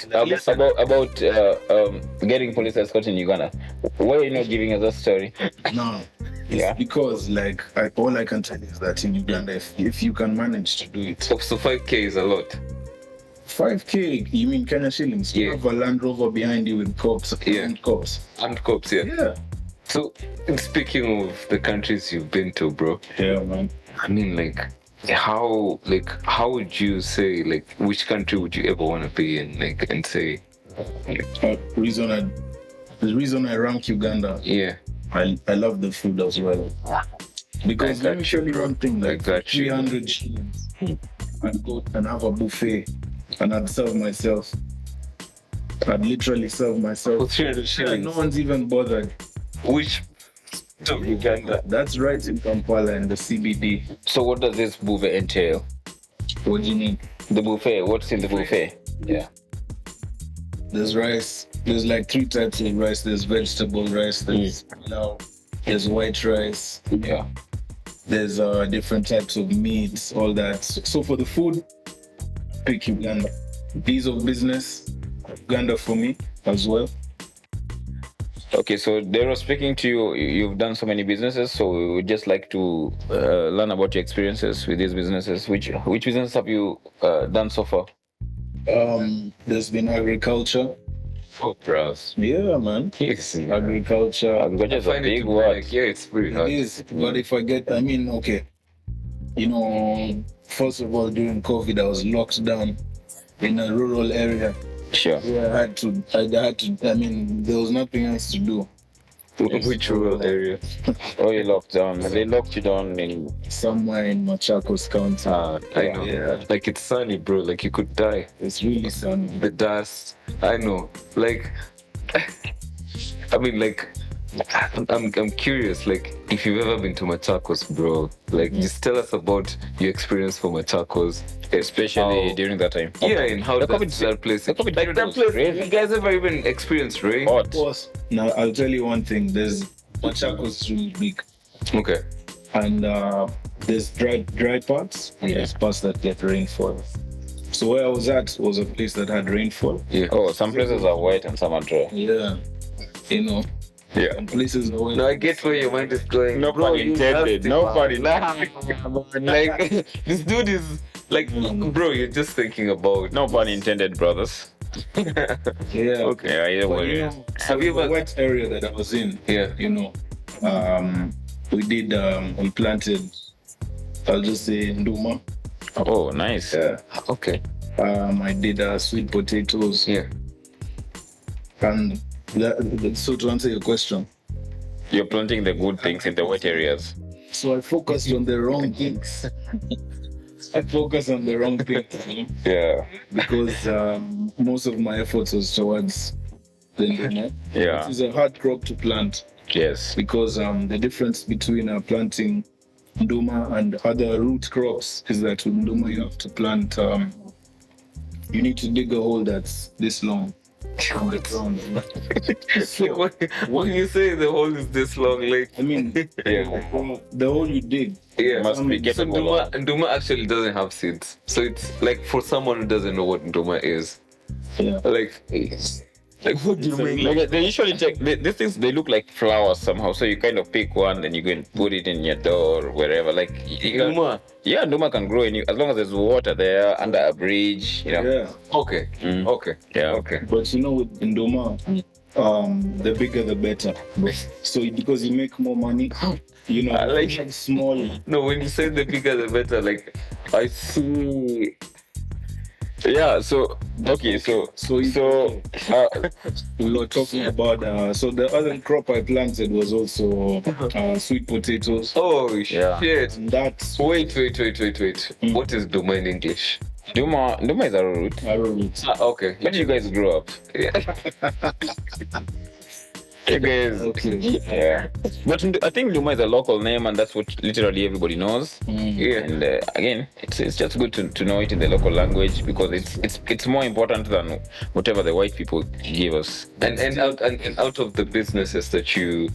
getting police escort in Uganda. Why are you not giving us that story? No, it's because like all I can tell you is that in Uganda, if you can manage to do it, So 5K is a lot. 5K, you mean Kenya shillings? You Yeah. have a Land Rover behind you with cops, armed cops. And cops, yeah. Yeah. So, speaking of the countries you've been to, bro, Yeah, man. I mean, how would you say, like, which country would you ever want to be in, like, and say, The reason I rank Uganda, yeah, I love the food as well. Because I let me got show you, you bro. one thing, I like got you. 300 shillings, I'd go and have a buffet and I'd serve myself. I'd literally serve myself. for 300 Yeah, shillings? no one's even bothered. Which of Uganda? That's right in Kampala and the CBD. So what does this buffet entail? What do you need? The buffet, what's in the buffet? Yeah. There's rice. There's like 3 types of rice. There's vegetable rice. There's pilau. There's white rice. Yeah. There's different types of meats, all that. So for the food, pick Uganda. Piece of business, Uganda for me as well. Okay, so Dero, speaking to you, you've done so many businesses, so we would just like to learn about your experiences with these businesses. Which business have you done so far? There's been agriculture. Oh, bros. Yeah, man. Yes. Agriculture. Agriculture I is a find it big to be word. like, yeah, it's pretty It hard. is, but if I get, okay. First of all, during COVID, I was locked down in a rural area. Sure. Yeah, I had to, there was nothing else to do. Which rural area? Oh, you locked down. They locked you down in. Somewhere in Machakos County. I know. Yeah. Like, it's sunny, bro. Like, you could die. It's really sunny. The dust. I know. Like, I mean, like, I'm curious. Like, if you've ever been to Machakos, bro, like, just tell us about your experience for Machakos, Especially How- during that time. Yeah, and how The that COVID place. the COVID Like, that was place. crazy. You guys ever even experienced rain? Hot. Of course. Now, I'll tell you one thing. There's Machakos is really big. Okay. And there's dry parts and there's parts that get rainfall. So where I was at was a place that had rainfall. Yeah. Oh, some places are wet and some are dry. Yeah. Yeah. Some places are wet. No, I get where your mind is going. No Bro, pun you intended. nasty No man. pun intended. Like, this dude is like, bro, you're just thinking about. No pun intended, brothers. Yeah. Okay. Yeah, either But, way. Have you the ever? wet area that I was in, Yeah. we planted, I'll just say nduma. Oh, nice. Yeah. Okay. I did sweet potatoes. Yeah. And so to answer your question, You're planting the good things in the wet areas. so I focused on the wrong things. I focused on the wrong things, Yeah. because most of my efforts was towards the nduma. Yeah. It is a hard crop to plant Yes. because the difference between planting nduma and other root crops is that with nduma you have to plant, you need to dig a hole that's this long. So, When you say the hole is this long, like I mean, the hole you dig. yeah, Must be so capable of- Nduma actually doesn't have seeds. So it's like for someone who doesn't know what Nduma is, Yeah. like what do you mean? Like, they usually take these things. They look like flowers somehow. So you kind of pick one, then you go and put it in your door or wherever. Like Nduma. yeah, Nduma can grow as long as there's water there under a bridge. You know. Yeah. Okay. Okay. Yeah. Okay. But you know, with Ndoma, the bigger the better. So because you make more money, you know, I like- small. No, when you say the bigger the better, like I see. Yeah. So okay. So we were talking about. So the other crop I planted was also sweet potatoes. Oh Yeah. shit! And that's Wait. What is Nduma in English? Nduma is a root. arrowroot. Okay. Where did you guys grow up? You guys. Okay. Yeah. But I think Nduma is a local name, and that's what literally everybody knows. Yeah. And again, it's just good to know it in the local language because it's more important than whatever the white people give us. And out of the businesses that you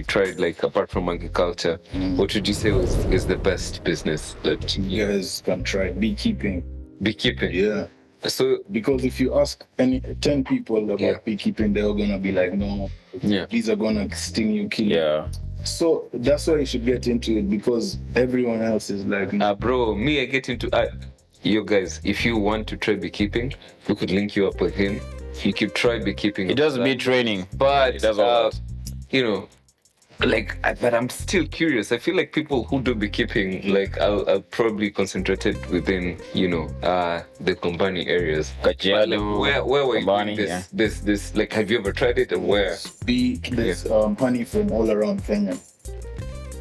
tried, like apart from agriculture, what would you say is the best business that You guys can try beekeeping. beekeeping? Yeah. So Because if you ask 10 people about Yeah. beekeeping, they're gonna be like, no, yeah. these are gonna sting you, kill you. Yeah. So that's why you should get into it because everyone else is like, Bro, me, I get into you guys. If you want to try beekeeping, we could link you up with him. You could try beekeeping. It does be training. but It does all that. you know, like, but I'm still curious. I feel like people who do beekeeping, like, I'll probably concentrated within, you know, the Kombani areas. But, like, Kajiado, where were you Kombani, doing yeah. this? Like, have you ever tried it, and where? there's honey from all around Kenya.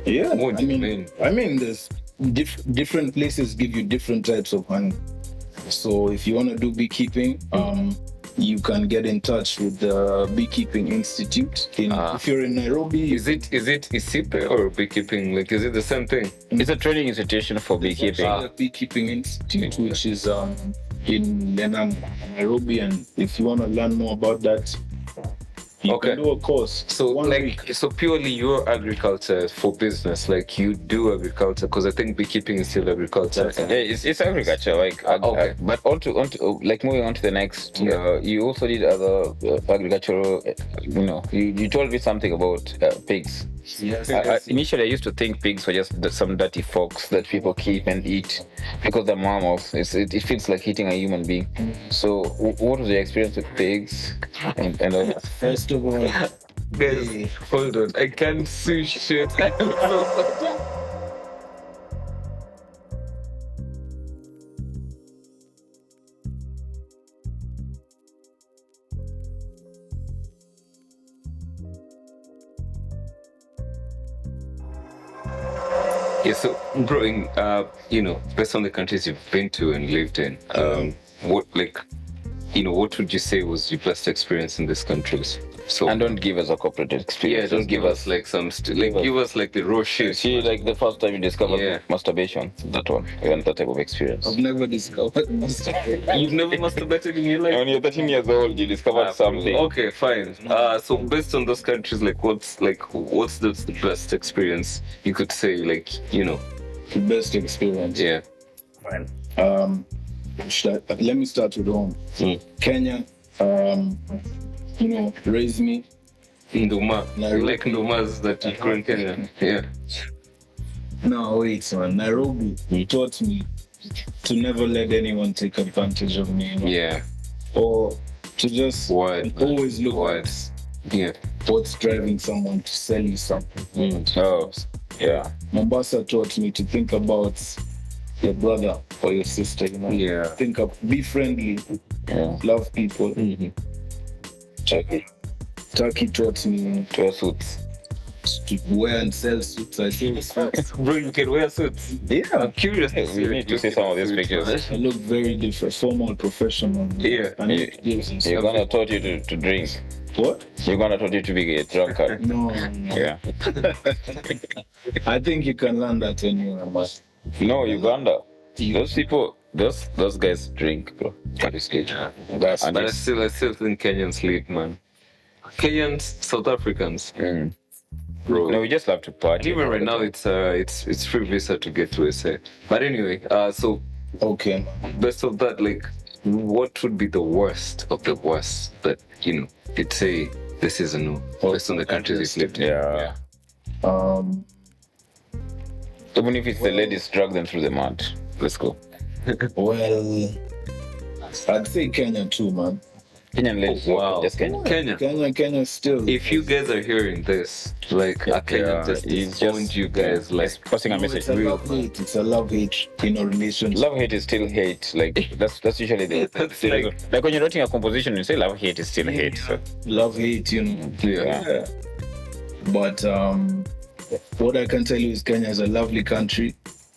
Yeah, What do you mean? I mean, there's different places give you different types of honey. So if you want to do beekeeping, you can get in touch with the Beekeeping Institute. If you're in Nairobi, Is it Isipe or beekeeping? Like, is it the same thing? It's a training institution for beekeeping. the Beekeeping Institute, which is in Nairobi. And if you want to learn more about that, you Okay. can do a course. So, One like, week. so purely your agriculture for business, like you do agriculture, because I think beekeeping is still agriculture. Yeah, it's agriculture, like, okay. but like moving on to the next, you also did other agricultural, you told me something about pigs. Yes. Initially, I used to think pigs were just some dirty fox that people keep and eat because they're mammals. It feels like eating a human being. So, what was your experience with pigs? And all that? First of all, Guys, hold on. I can't see shit. Yeah, so growing up, based on the countries you've been to and lived in, what would you say was your best experience in these countries? So And don't give us a corporate experience. don't give us like some give us like the raw shit. See, like the first time you discovered Yeah. masturbation, that one, even that type of experience. I've never discovered. You've never masturbated in your life? When you're 13 years old, you discovered something. Okay, fine. So based on those countries, what's the best experience you could say, The best experience. yeah. Fine. Let me start with home. Kenya, raised me. Nduma. Nairobi. Like Ndumas that you grew in Kenya. Yeah. No, wait, man. Nairobi taught me to never let anyone take advantage of me. Yeah. Or to just Word. always look Word. at Yeah. what's driving someone to sell you something. Oh, yeah. Mombasa taught me to think about your brother or your sister, Yeah. Be friendly, Yeah. love people. Mm-hmm. Turkey taught me To wear suits. to wear and sell suits. I think Bro, you can wear suits. yeah, I'm curious. We need to see some of these pictures. I look very different, formal, professional. Yeah. And it gives us- Uganda taught you to drink. What? Uganda taught you to be a drunkard. No. Yeah. I think you can learn that anywhere, but No, Uganda. Those people, those guys drink, bro. Honestly. But And I still think Kenyans lead, man. Kenyans, South Africans, bro. no, we just love to party. And even right now, it's free visa to get to SA. But anyway, so Okay. best of that, like, what would be the worst of the worst that you'd say this is a no based on the countries you've lived in? Yeah. Even if it's the ladies, drag them through the mud. Let's go. Well, I'd say Kenya too, man. Kenyan ladies, Wow. just Kenya. Kenya still. If you guys are hearing this, like, a Kenyan just it's disowned you guys, like, passing a message. It's a love-hate. It's a love-hate in a relationship. Love hate is still hate. Like that's usually the That's the like- reason. Like when you're writing a composition, you say love hate is still hate. So. Love-hate, yeah. But what I can tell you is Kenya is a lovely country,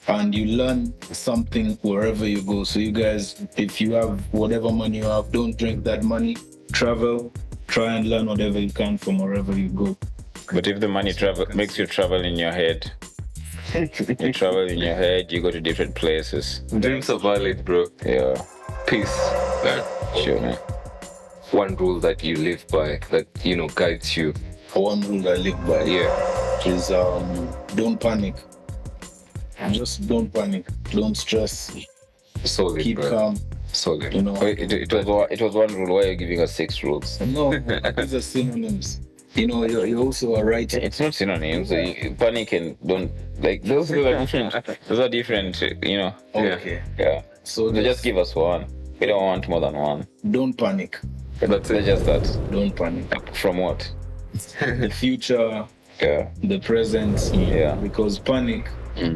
and you learn something wherever you go. So you guys, if you have whatever money you have, don't drink that money. Travel, try and learn whatever you can from wherever you go. But if the money makes you travel in your head, you travel in your head, you go to different places. Dreams are valid, bro. Yeah, Peace. sure, man. One rule that you live by that guides you. One rule I live by is don't panic. Just don't panic. Don't stress. Solid, Keep bro. calm. Solid. It was one rule. Why are you giving us 6 rules? No, these are synonyms. You also are right. It's not synonyms. Panic and don't like those are different. Those are different. Okay. Yeah. So They just give us one. We don't want more than one. don't panic. That's They're it. just that. Don't panic. From what? The future, Yeah. the present. Yeah. Because panic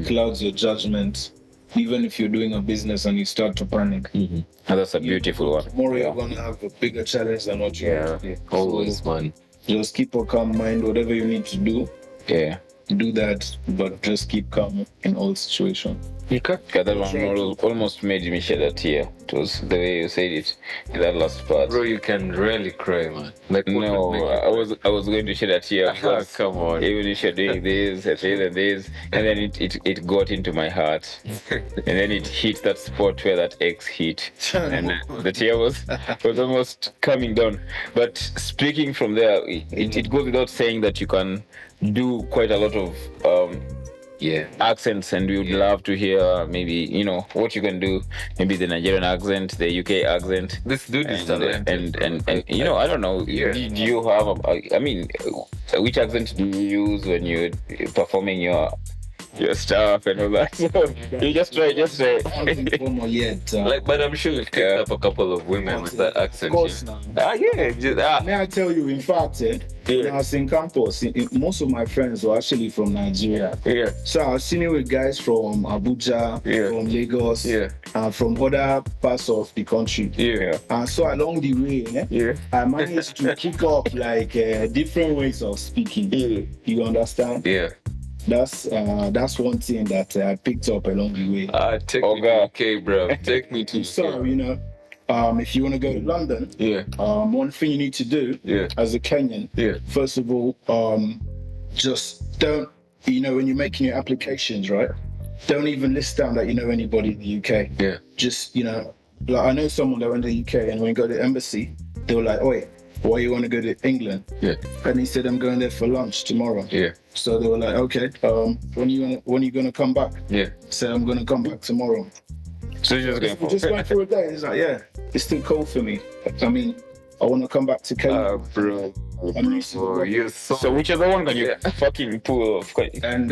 clouds your judgment. Even if you're doing a business and you start to panic, And that's a beautiful one. tomorrow Yeah. you're gonna have a bigger challenge than what you have today. Always, So man. just keep a calm mind. Whatever you need to do, Yeah. do that. But just keep calm in all situations. Okay. Yeah, that one almost made me shed a tear. It was the way you said it in that last part. Bro, you can really cry, man. Like, what No, would make you I was going to shed a tear. because Come on. Even if you're doing this and this and this, and then it got into my heart, and then it hit that spot where that X hit, and the tear was almost coming down. But speaking from there, it goes without saying that you can do quite a lot of accents, and we would love to hear maybe what you can do, maybe the Nigerian accent, the UK accent. This dude is And talented. I don't know. Yeah. Do you have? Which accent do you use when you're performing your stuff and all that? So you just try. Nothing formal yet. Like, but I'm sure you've picked up a couple of women with that accent. Of course, now. May I tell you, in fact, when I was in campus, most of my friends were actually from Nigeria. Yeah. So I was sitting with guys from Abuja, from Lagos, from other parts of the country. Yeah. And so along the way, I managed to pick up like different ways of speaking. You understand? Yeah. That's one thing that I picked up along the way. Take me to UK, bro. Take me to So, if you want to go to London, one thing you need to do as a Kenyan, first of all, just don't, when you're making your applications, right? Don't even list down that you know anybody in the UK. Yeah. Just, like I know someone that went to the UK, and when you go to the embassy, they were like, "Oi, why you want to go to England?" Yeah. And he said, "I'm going there for lunch tomorrow." Yeah. So they were like, "Okay, when are you gonna come back?" Yeah. Said, "I'm gonna come back tomorrow." So you're just going We for just went through a day. He's like, "Yeah, it's still cold for me. I mean, I want to come back to Kenya." Bro. I'm used to Oh, it. you're so. So which other one can you fucking pull off? And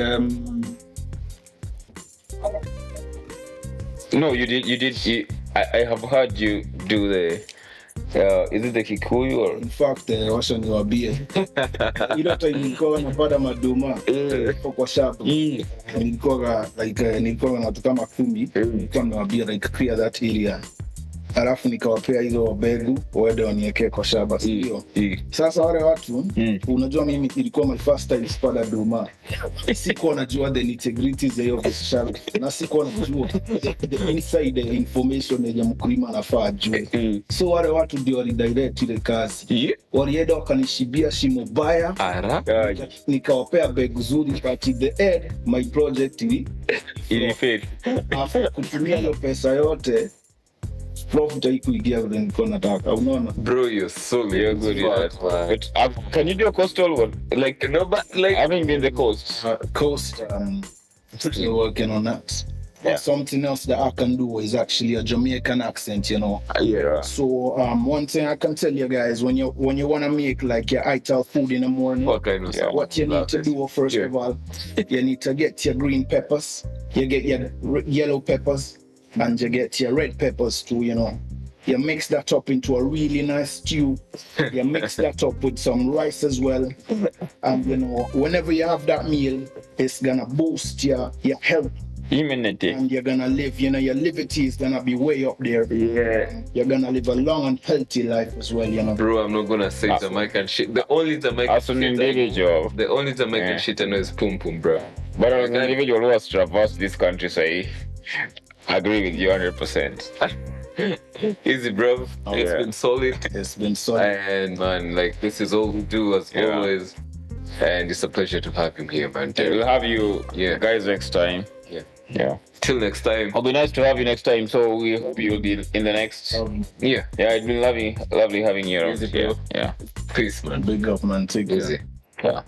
No, you did. I have heard you do the. Is it the Kikuyu or? in fact, washa niwaambie, ile time nilikuwa napata maduma kwa shop, nilikuwa natoka makumi, nilikuwa nawaambia like clear that area. alafu nikawapea hizo begu waende waniekee kwa shamba, sio? Sasa wale watu unajua mimi ilikuwa my first time spada duma, sikuwa najua the nitty-gritties za hiyo shamba na sikuwa najua the inside information yenye mkulima anafaa ajue. So wale watu ndio walidirect ile kazi, walienda wakanishibia shimo baya, nikawapea begu zuri, but in the end my project Ilifeli. after kutumia hiyo pesa yote profit haikuingia vile nilikuwa nataka, unaona? Bro, you're so good at that, man. But can you do a coastal one? Like, no, but like, Having been the coast. Coast, still working on that. Something else that I can do is actually a Jamaican accent, you know. Yeah. So one thing I can tell you guys, when you want to make like your ital food in the morning, what kind of stuff? what you need to do first of all, you need to get your green peppers, you get your yellow peppers, and you get your red peppers too, you know. You mix that up into a really nice stew. You mix that up with some rice as well. And you know, whenever you have that meal, it's gonna boost your health. Immunity. And you're gonna live, you know, your liberty is gonna be way up there. Yeah. You're gonna live a long and healthy life as well, you know. Bro, I'm not gonna say Jamaican shit. The only Jamaican As an individual. The only Jamaican shit I know is pum pum, bro. But as an individual who has traversed this country, so I agree with you 100%. Easy, bro. It's been solid. It's been solid. And man, like, this is all we do as always. And it's a pleasure to have him here, man. We'll have you guys next time. Yeah. Till next time. It'll be nice to have you next time. So we hope you'll be in the next. Yeah, it's been lovely having you. Easy, bro. Yeah. Peace, man. Big up, man. Take care. Easy. Yeah.